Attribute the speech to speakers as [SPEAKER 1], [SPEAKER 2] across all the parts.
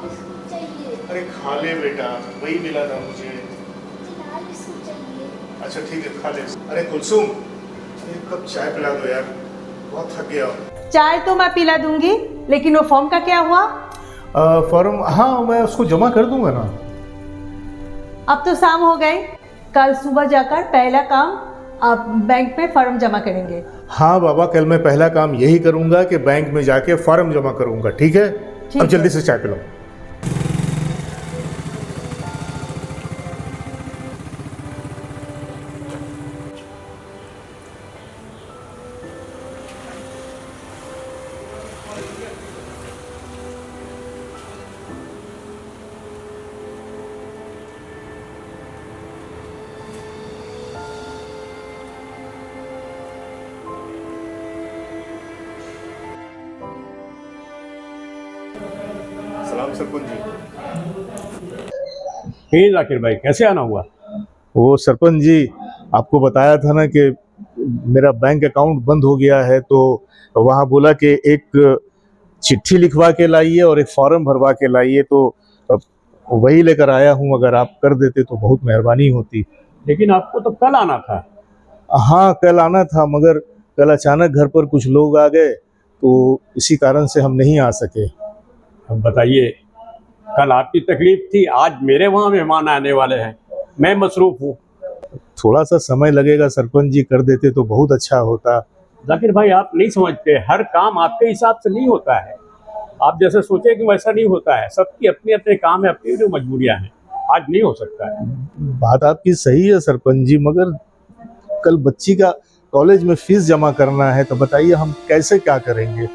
[SPEAKER 1] Biscuit चाहिए।
[SPEAKER 2] अरे खा ले बेटा, वही मिला था मुझे।
[SPEAKER 1] मुझे लाल बिस्कुट चाहिए।
[SPEAKER 2] अच्छा ठीक है, खा ले। अरे कुलसुम, एक कप चाय पिला दो यार, बहुत थक गया हूँ।
[SPEAKER 3] चाय तो मैं पिला दूंगी, लेकिन वो फॉर्म का क्या हुआ?
[SPEAKER 2] फॉर्म, हाँ मैं उसको जमा कर दूंगा ना।
[SPEAKER 3] अब तो शाम हो गई, कल सुबह जाकर पहला काम आप बैंक में फॉर्म जमा करेंगे।
[SPEAKER 2] हाँ बाबा, कल मैं पहला काम यही करूंगा कि बैंक में जाके फॉर्म जमा करूंगा, ठीक है?
[SPEAKER 3] ठीक
[SPEAKER 2] अब जल्दी
[SPEAKER 3] है।
[SPEAKER 2] से चाय पिलाओ। सलाम सरपंच जी।
[SPEAKER 4] जाकिर भाई, कैसे आना हुआ?
[SPEAKER 2] वो सरपंच जी, आपको बताया था ना कि मेरा बैंक अकाउंट बंद हो गया है, तो वहाँ बोला कि एक चिट्ठी लिखवा के लाइए और एक फॉर्म भरवा के लाइए, तो अब वही लेकर आया हूँ। अगर आप कर देते तो बहुत मेहरबानी होती।
[SPEAKER 4] लेकिन आपको तो कल आना था।
[SPEAKER 2] हाँ कल आना था, मगर कल अचानक घर पर कुछ लोग आ गए, तो इसी कारण से हम नहीं आ सके।
[SPEAKER 4] अब बताइए, कल आपकी तकलीफ थी, आज मेरे वहाँ मेहमान आने वाले हैं, मैं मसरूफ हूँ।
[SPEAKER 2] थोड़ा सा समय लगेगा सरपंच जी, कर देते तो बहुत अच्छा होता।
[SPEAKER 4] जाकिर भाई, आप नहीं समझते, हर काम आपके हिसाब से नहीं होता है। आप जैसे सोचे कि वैसा नहीं होता है। सबकी अपने अपने काम है, अपनी जो मजबूरियाँ हैं, आज नहीं हो सकता है।
[SPEAKER 2] बात आपकी सही है सरपंच जी, मगर कल बच्ची का कॉलेज में फीस जमा करना है, तो बताइए हम कैसे क्या करेंगे?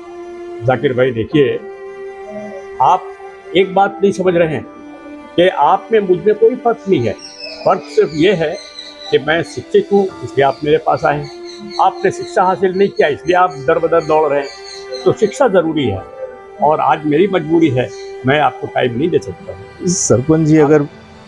[SPEAKER 4] जाकिर भाई देखिए, आप एक बात नहीं समझ रहे हैं कि आप में मुझ में कोई फर्क नहीं है। फर्क सिर्फ ये है कि मैं शिक्षित हूँ, इसलिए आप मेरे पास आए हैं। आपने शिक्षा हासिल नहीं किया, इसलिए आप दर बदर दौड़ रहे हैं। तो शिक्षा ज़रूरी है, और आज मेरी मजबूरी है, मैं आपको टाइम नहीं दे सकता।
[SPEAKER 2] सरपंच जी, अगर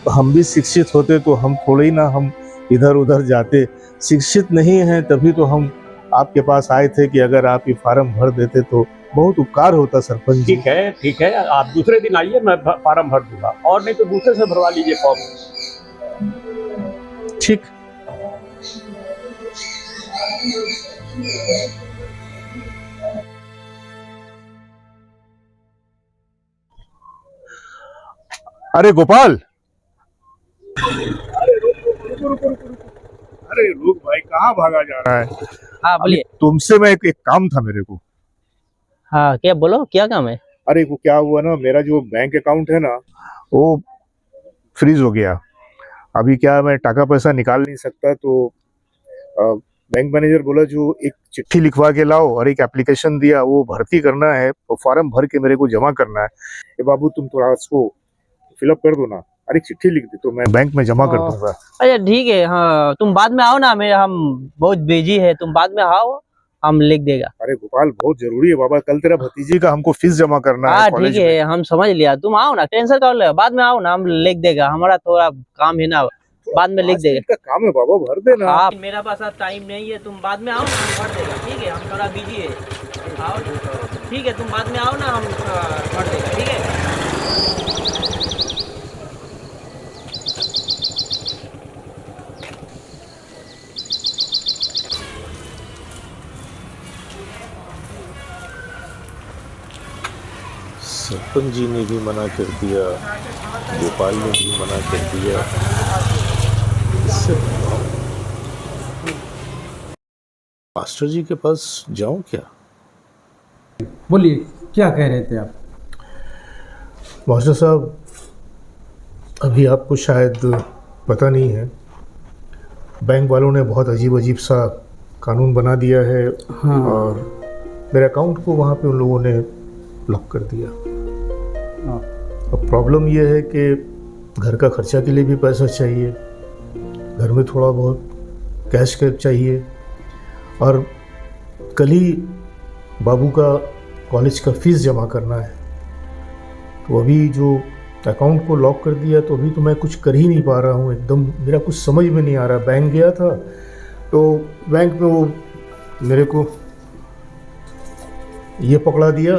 [SPEAKER 2] हम भी शिक्षित होते तो हम थोड़े ही ना हम इधर उधर जाते। शिक्षित नहीं हैं तभी तो हम आपके पास आए थे कि अगर आप ये फार्म भर देते तो बहुत उपकार होता सरपंच जी।
[SPEAKER 4] ठीक है, आप दूसरे दिन आइए, मैं फार्म भर दूंगा, और नहीं तो दूसरे से भरवा लीजिए फॉर्म।
[SPEAKER 2] ठीक। अरे गोपाल, अरे रुक भाई, कहाँ भागा जा रहा है?
[SPEAKER 5] हाँ
[SPEAKER 2] अभी
[SPEAKER 5] बोलिए।
[SPEAKER 2] तुमसे मैं एक काम था मेरे को।
[SPEAKER 5] हाँ क्या बोलो, क्या काम है?
[SPEAKER 2] अरे वो क्या हुआ ना, मेरा जो बैंक अकाउंट है ना, वो फ्रीज हो गया। अभी क्या मैं टाका पैसा निकाल नहीं सकता, तो बैंक मैनेजर बोला जो एक चिट्ठी लिखवा के लाओ और एक एप्लीकेशन दिया, वो भर्ती करना है, वो फॉर्म भर के मेरे को जमा करना है। ए बाबू, तुम थोड़ा इसको फिलअप कर दो ना। अरे चिट्ठी लिख दी तो मैं बैंक में जमा कर दूंगा।
[SPEAKER 5] अच्छा ठीक है, हाँ तुम बाद में आओ ना, मैं हम बहुत बिजी है, तुम बाद में आओ, हम लिख देगा।
[SPEAKER 2] अरे गोपाल, बहुत जरूरी है बाबा, कल तेरा भतीजे का हमको फीस जमा करना है
[SPEAKER 5] हाँ ठीक
[SPEAKER 2] कॉलेज में।
[SPEAKER 5] है, हम समझ लिया, तुम आओ ना, टेंशन कर लो, बाद में आओ ना, हम लिख देगा, हमारा थोड़ा काम है ना, बाद में लिख
[SPEAKER 2] पाँच
[SPEAKER 5] देगा।
[SPEAKER 2] मिनट का काम है बाबा, भर देना।
[SPEAKER 5] हाँ मेरा पास अब टाइम नहीं है, तुम बाद में आओ ना, हम भर देगा, ठीक है, हम थोड़ा बिजी है। आओ ठीक है, तुम बाद में आओ ना, हम भर देगा, ठीक है।
[SPEAKER 2] सरपंच जी ने भी मना कर दिया, गोपाल ने भी मना कर दिया। इससे मास्टर जी के पास जाऊं क्या?
[SPEAKER 6] बोलिए, क्या कह रहे थे आप?
[SPEAKER 2] मास्टर साहब, अभी आपको शायद पता नहीं है, बैंक वालों ने बहुत अजीब अजीब सा कानून बना दिया है।
[SPEAKER 6] हाँ।
[SPEAKER 2] और मेरे अकाउंट को वहाँ पे उन लोगों ने लॉक कर दिया।
[SPEAKER 6] हाँ।
[SPEAKER 2] अब प्रॉब्लम ये है कि घर का खर्चा के लिए भी पैसा चाहिए, घर में थोड़ा बहुत कैश कैप चाहिए, और कल ही बाबू का कॉलेज का फीस जमा करना है। तो अभी जो अकाउंट को लॉक कर दिया, तो अभी तो मैं कुछ कर ही नहीं पा रहा हूँ, एकदम मेरा कुछ समझ में नहीं आ रहा। बैंक गया था तो बैंक में वो मेरे को ये पकड़ा दिया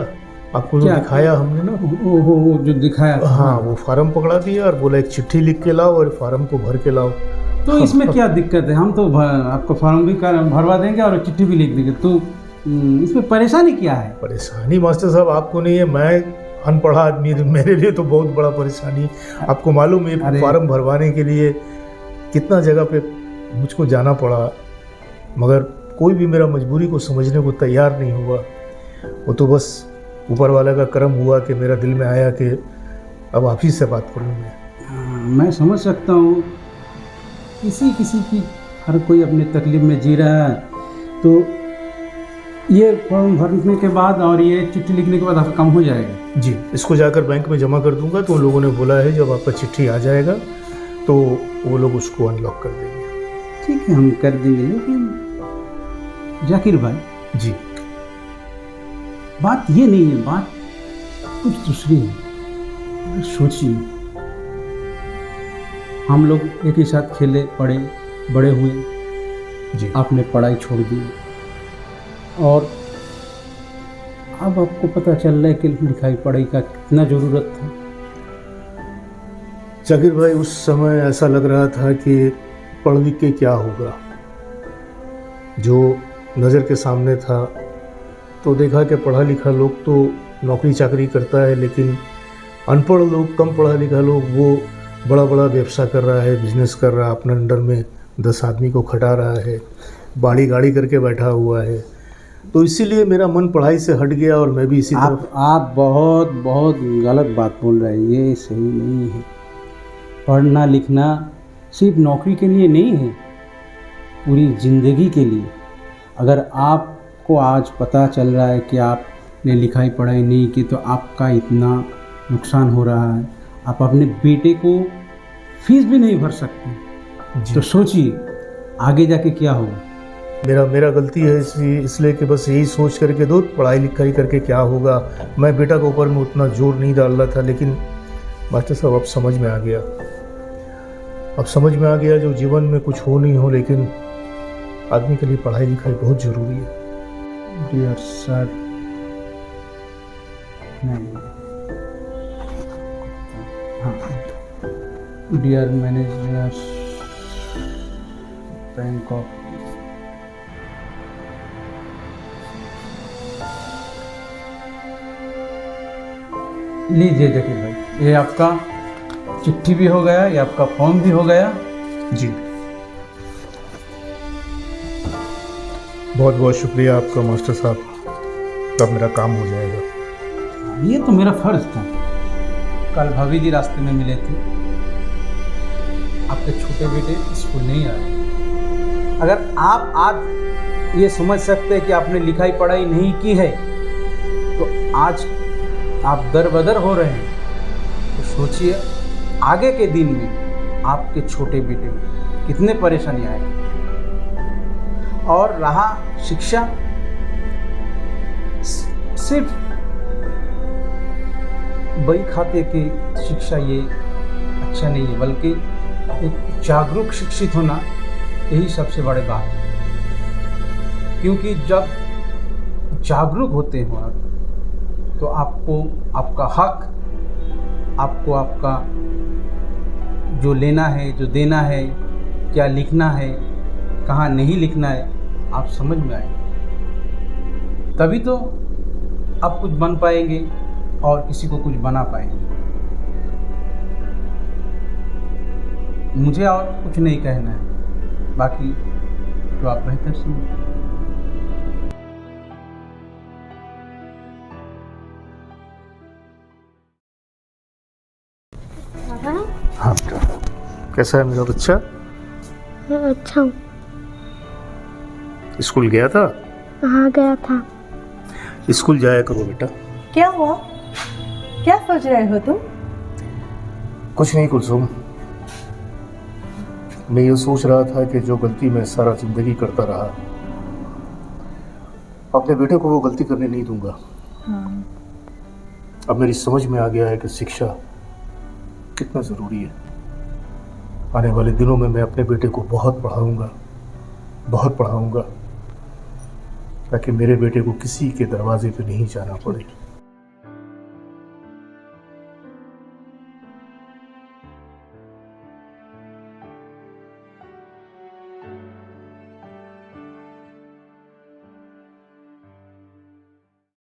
[SPEAKER 2] आपको जो
[SPEAKER 6] क्या?
[SPEAKER 2] दिखाया हमने ना,
[SPEAKER 6] वो जो दिखाया था।
[SPEAKER 2] हाँ वो फार्म पकड़ा दिया और बोला एक चिट्ठी लिख के लाओ और फार्म को भर के लाओ।
[SPEAKER 6] तो इसमें क्या दिक्कत है? हम तो आपको फॉर्म भी भरवा देंगे और चिट्ठी भी लिख देंगे। तो इसमें परेशानी क्या है?
[SPEAKER 2] परेशानी मास्टर साहब आपको नहीं है, मैं अनपढ़ा आदमी, मेरे लिए तो बहुत बड़ा परेशानी। आपको मालूम है
[SPEAKER 6] अरे।
[SPEAKER 2] फार्म भरवाने के लिए कितना जगह पे मुझको जाना पड़ा, मगर कोई भी मेरा मजबूरी को समझने को तैयार नहीं हुआ। वो तो बस ऊपर वाले का करम हुआ कि मेरा दिल में आया कि अब आप ही से बात करूँ मैं।
[SPEAKER 6] हाँ, मैं समझ सकता हूँ, किसी किसी की, हर कोई अपनी तकलीफ में जी रहा है। तो ये फॉर्म भरने के बाद और ये चिट्ठी लिखने के बाद आपका काम हो जाएगा।
[SPEAKER 2] जी, इसको जाकर बैंक में जमा कर दूंगा। तो उन लोगों ने बोला है जब आपका चिट्ठी आ जाएगा तो वो लोग उसको अनलॉक कर देंगे।
[SPEAKER 6] ठीक है, हम कर देंगे। लेकिन जाकिर भाई
[SPEAKER 2] जी,
[SPEAKER 6] बात ये नहीं है, बात कुछ दूसरी है। अगर सोचिए, हम लोग एक ही साथ खेले पढ़े बड़े हुए,
[SPEAKER 2] जी,
[SPEAKER 6] आपने पढ़ाई छोड़ दी और अब आपको पता चल रहा है कि लिखाई पढ़ाई का कितना ज़रूरत था।
[SPEAKER 2] जाकिर भाई उस समय ऐसा लग रहा था कि पढ़ लिख के क्या होगा। जो नज़र के सामने था तो देखा कि पढ़ा लिखा लोग तो नौकरी चाकरी करता है, लेकिन अनपढ़ लोग, कम पढ़ा लिखा लोग, वो बड़ा बड़ा व्यवसाय कर रहा है, बिजनेस कर रहा है, अपने अंडर में 10 आदमी को खटा रहा है, बाड़ी गाड़ी करके बैठा हुआ है। तो इसीलिए मेरा मन पढ़ाई से हट गया और मैं भी इसी तरफ।
[SPEAKER 6] आप बहुत बहुत गलत बात बोल रहे हैं, ये सही नहीं है। पढ़ना लिखना सिर्फ नौकरी के लिए नहीं है, पूरी ज़िंदगी के लिए। अगर आपको आज पता चल रहा है कि आपने लिखाई पढ़ाई नहीं की तो आपका इतना नुकसान हो रहा है, आप अपने बेटे को फीस भी नहीं भर सकते,
[SPEAKER 2] जी।
[SPEAKER 6] तो सोचिए आगे जाके क्या होगा।
[SPEAKER 2] मेरा गलती है इसलिए कि बस यही सोच करके दो पढ़ाई लिखाई करके क्या होगा। मैं बेटा के ऊपर में उतना जोर नहीं डाल रहा था, लेकिन मास्टर साहब अब समझ में आ गया। अब समझ में आ गया जो जीवन में कुछ हो नहीं हो, लेकिन आदमी के लिए पढ़ाई लिखाई बहुत ज़रूरी है।
[SPEAKER 6] डियर सर, नहीं, हाँ, डियर मैनेजर बैंक ऑफ, लीजिए जकीर भाई, ये आपका चिट्ठी भी हो गया, ये आपका फॉर्म भी हो गया।
[SPEAKER 2] जी, बहुत बहुत शुक्रिया आपका मास्टर साहब, तब मेरा काम हो जाएगा।
[SPEAKER 6] ये तो मेरा फर्ज था। कल भाभी जी रास्ते में मिले थे, आपके छोटे बेटे स्कूल नहीं आए। अगर आप आज ये समझ सकते हैं कि आपने लिखाई पढ़ाई नहीं की है तो आज आप दर बदर हो रहे हैं, तो सोचिए आगे के दिन में आपके छोटे बेटे में कितने परेशानी आएगी। और रहा शिक्षा, सिर्फ बही खाते की शिक्षा ये अच्छा नहीं है, बल्कि एक जागरूक शिक्षित होना यही सबसे बड़ी बात है। क्योंकि जब जागरूक होते हो आप, तो आपको आपका हक, आपको आपका जो लेना है, जो देना है, क्या लिखना है, कहाँ नहीं लिखना है, आप समझ में आए, तभी तो आप कुछ बन पाएंगे और किसी को कुछ बना पाएंगे। मुझे और कुछ नहीं कहना है, बाकी तो आप बेहतर समझें।
[SPEAKER 2] हाँ बेटा, कैसा है मेरा बच्चा?
[SPEAKER 1] अच्छा हूँ।
[SPEAKER 2] स्कूल गया था?
[SPEAKER 1] हाँ गया था।
[SPEAKER 2] स्कूल जाया करो बेटा।
[SPEAKER 3] क्या हुआ? क्या सोच रहे हो तुम?
[SPEAKER 2] कुछ नहीं कुलसुम, मैं ये सोच रहा था कि जो गलती मैं सारा जिंदगी करता रहा, अपने बेटे को वो गलती करने नहीं दूंगा। अब मेरी समझ में आ गया है कि शिक्षा कितना ज़रूरी है। आने वाले दिनों में मैं अपने बेटे को बहुत पढ़ाऊंगा, ताकि मेरे बेटे को किसी के दरवाजे पे नहीं जाना पड़े।